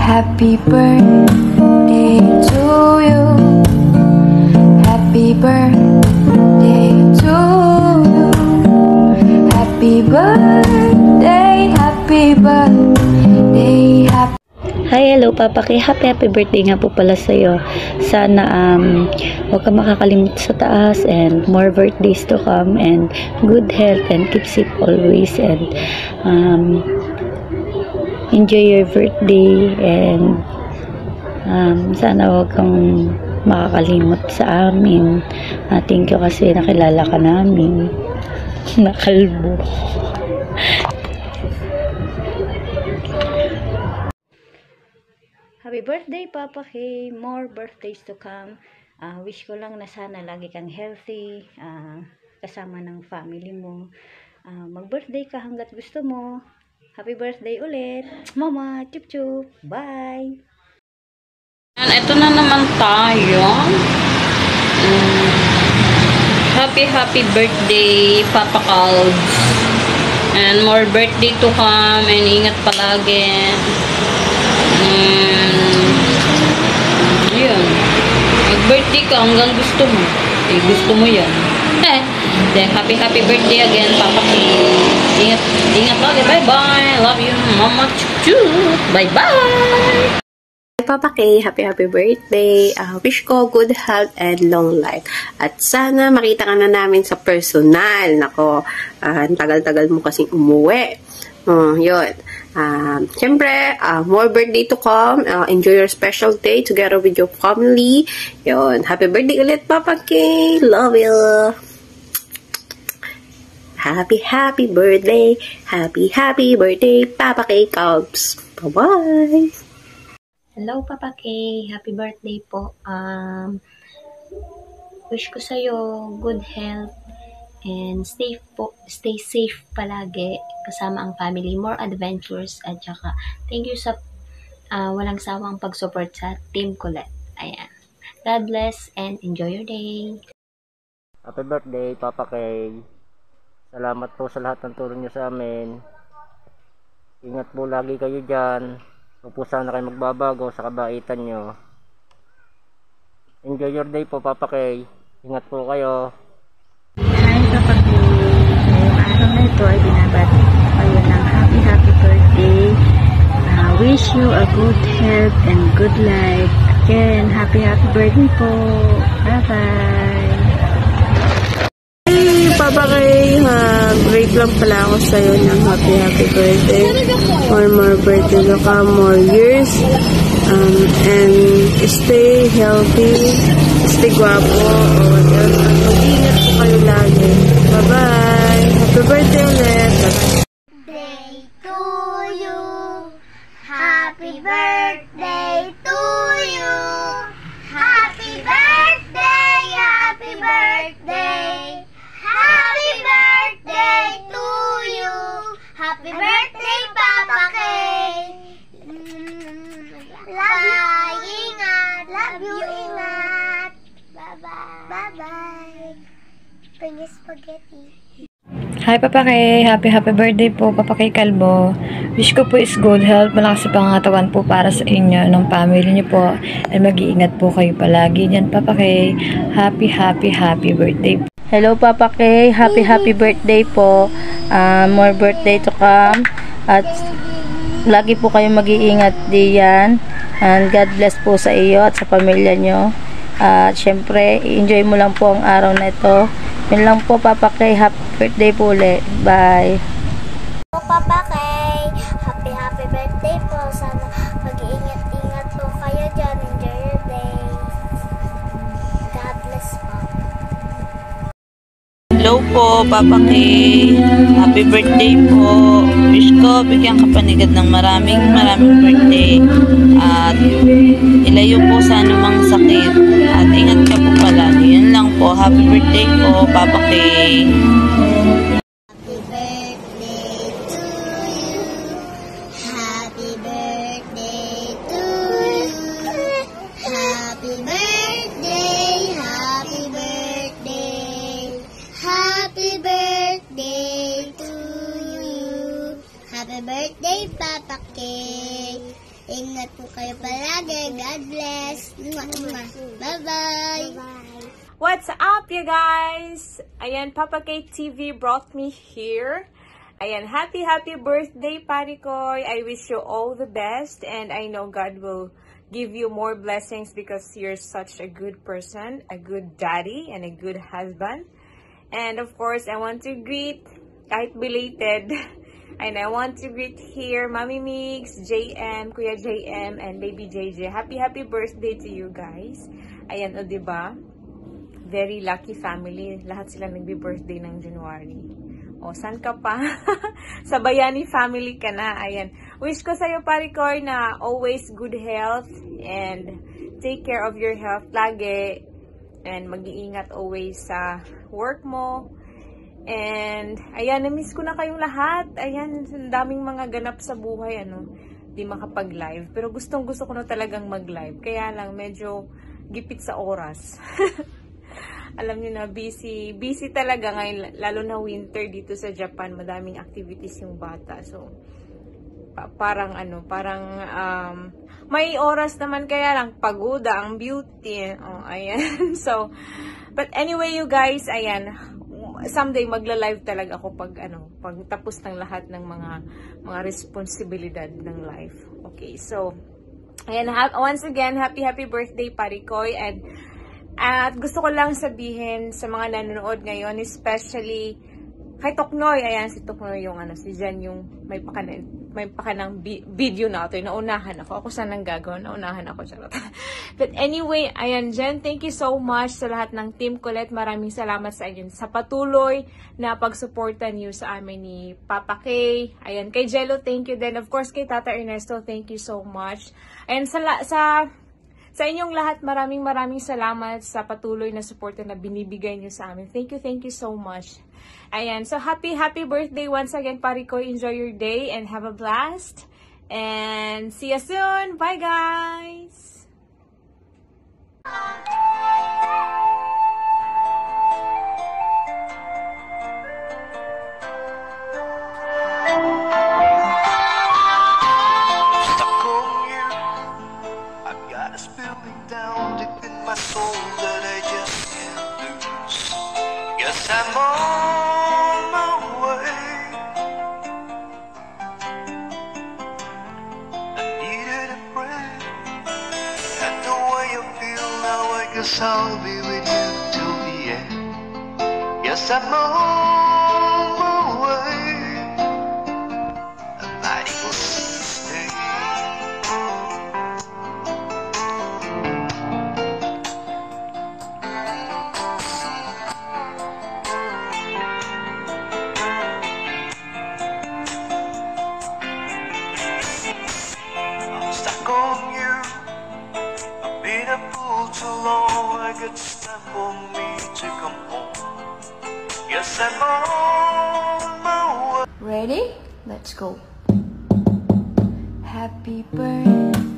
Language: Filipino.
Happy birthday to you. Happy birthday to you. Happy birthday, happy birthday, happy. Hi, hello Papa K. Happy birthday nga po pala sa'yo. Sana huwag ka makakalimut sa taas and more birthdays to come and good health and keep safe always and enjoy your birthday and sana huwag kang makakalimut sa amin. Thank you kasi nakilala ka namin. Nakalbo. Happy birthday, Papa K. More birthdays to come. Wish ko lang na sana lagi kang healthy, kasama ng family mo. Mag-birthday ka hanggat gusto mo. Happy birthday ulit. Mama, chup chup. Bye. And ito na naman tayo. Happy birthday, Papa Calbs. And more birthday to come. And ingat palagi. Yun. Mag-birthday ka hanggang gusto mo. Gusto mo yan. Then, happy birthday again, Papa K. Ingat lagi. Bye-bye. Love you, Mama Chuchu. Bye-bye. Papa K, happy birthday. Wish ko good health and long life. At sana makita ka na namin sa personal. Nako, tagal-tagal mo kasing umuwi. Yun. Siyempre, more birthday to come. Enjoy your special day together with your family. Yun. Happy birthday ulit, Papa K. Love you. Happy birthday. Happy birthday, Papa K Cubs. Bye-bye. Hello, Papa K. Happy birthday po. Wish ko sa'yo good health and stay safe palagi kasama ang family, more adventures at saka thank you sa walang sawang pag-support sa Team Colette. Ayan. God bless and enjoy your day. Happy birthday, Papa K. Salamat po sa lahat ng tulong niyo sa amin. Ingat po lagi kayo dyan. Huwag po sana kayo magbabago sa kabaitan nyo. Enjoy your day po, Papa K. Ingat po kayo. Hi, Papa K. Ngayong araw na ito ay binabati kayo ng happy birthday. Wish you a good health and good life. Again, happy birthday po. Bye-bye. Hey, Papa K. Break lang pala ako sa'yo ng happy birthday. More birthday to come, more years. And stay healthy. Stay guwapo. Mag-ingat po kayo lagi. Bye-bye. Happy birthday ulit. Bye-bye. Day to you. Happy birthday to you. Happy birthday. Happy birthday. Happy birthday to you. Happy birthday, Papa K. Love you, ingat. Love you, ingat. Bye-bye. Bye-bye. Bring spaghetti. Hi Papa K, happy birthday po Papa K Kalbo. Wish ko po is good health, malakas sa pangatawan po para sa inyo, ng family niyo po. Ay mag-iingat po kayo palagi diyan Papa K. Happy birthday. Hello, Papa K. Happy birthday po. More birthday to come. At lagi po kayo mag-iingat diyan. And God bless po sa iyo at sa pamilya nyo. At syempre, enjoy mo lang po ang araw na ito. Yun lang po, Papa K. Happy birthday po ulit. Bye. Papa K, happy birthday po. Sana mag-iingat-ingat po kayo dyan. Enjoy your day. God bless po. Hello po, Papa K. Happy birthday po. Wish ko bigyan ka panigad ng maraming birthday. At ilayo po sa anumang sakit. At ingat ka po palagi. Yan lang po. Happy birthday po, Papa K. Happy birthday to you. Happy birthday to you. Happy birthday. Happy birthday. Happy birthday to you. Happy birthday, Papa K. Ingat po kayo palagi. God bless. Bye-bye. What's up, you guys? Ayan, Papa K TV brought me here. Ayan, happy birthday, Parikoy. I wish you all the best, and I know God will give you more blessings because you're such a good person, a good daddy, and a good husband. And of course, I want to greet, kahit belated, and I want to greet here Mami Mix, JM, Kuya JM, and Baby JJ. Happy birthday to you guys. Ayan, o diba? Very lucky family. Lahat sila nagbi-birthday ng January. O, saan ka pa? Sa Bayani family ka na. Ayan. Wish ko sa'yo, Parikoy, na always good health and take care of your health lagi. And mag-iingat always sa work mo. And, ayan, na-miss ko na kayong lahat. Ayan, daming mga ganap sa buhay, di makapag-live. Pero gustong-gusto ko na talagang mag-live. Kaya lang, medyo gipit sa oras. Alam niyo na, busy talaga ngayon, lalo na winter dito sa Japan. Madaming activities yung bata. So, parang may oras naman, kaya lang pagoda ang beauty. Oh, ayan. So, but anyway, you guys, ayan, someday magla-live talaga ako pag tapos ng lahat ng mga responsibilidad ng life. Okay, so ayan, once again, happy birthday, Parikoy. And at gusto ko lang sabihin sa mga nanonood ngayon, especially kay Toknoy. Ayan, si Toknoy yung si Jan yung may pakanang video na ito. Naunahan ako. Ako saan nang gagawin? Naunahan ako. Charot. But anyway, ayan, Jen, thank you so much sa lahat ng Team Colette. Maraming salamat sa inyo sa patuloy na pagsuporta niyo sa amin ni Papa K. Ayan, kay Jello, thank you din. Of course, kay Tata Ernesto, thank you so much. Ayan, sa inyong lahat, maraming salamat sa patuloy na suporta na binibigay niyo sa amin. Thank you so much. Ayan, so happy birthday once again, Parikoy. Enjoy your day and have a blast. And see you soon. Bye, guys! I'm on my way. I needed a break, and the way I feel now, I guess I'll be with you till the end. Yes, I'm on my way. A mighty will stay. Too long, I got time for me to come home. Yes, I'm on my way. Ready? Let's go. Happy birthday.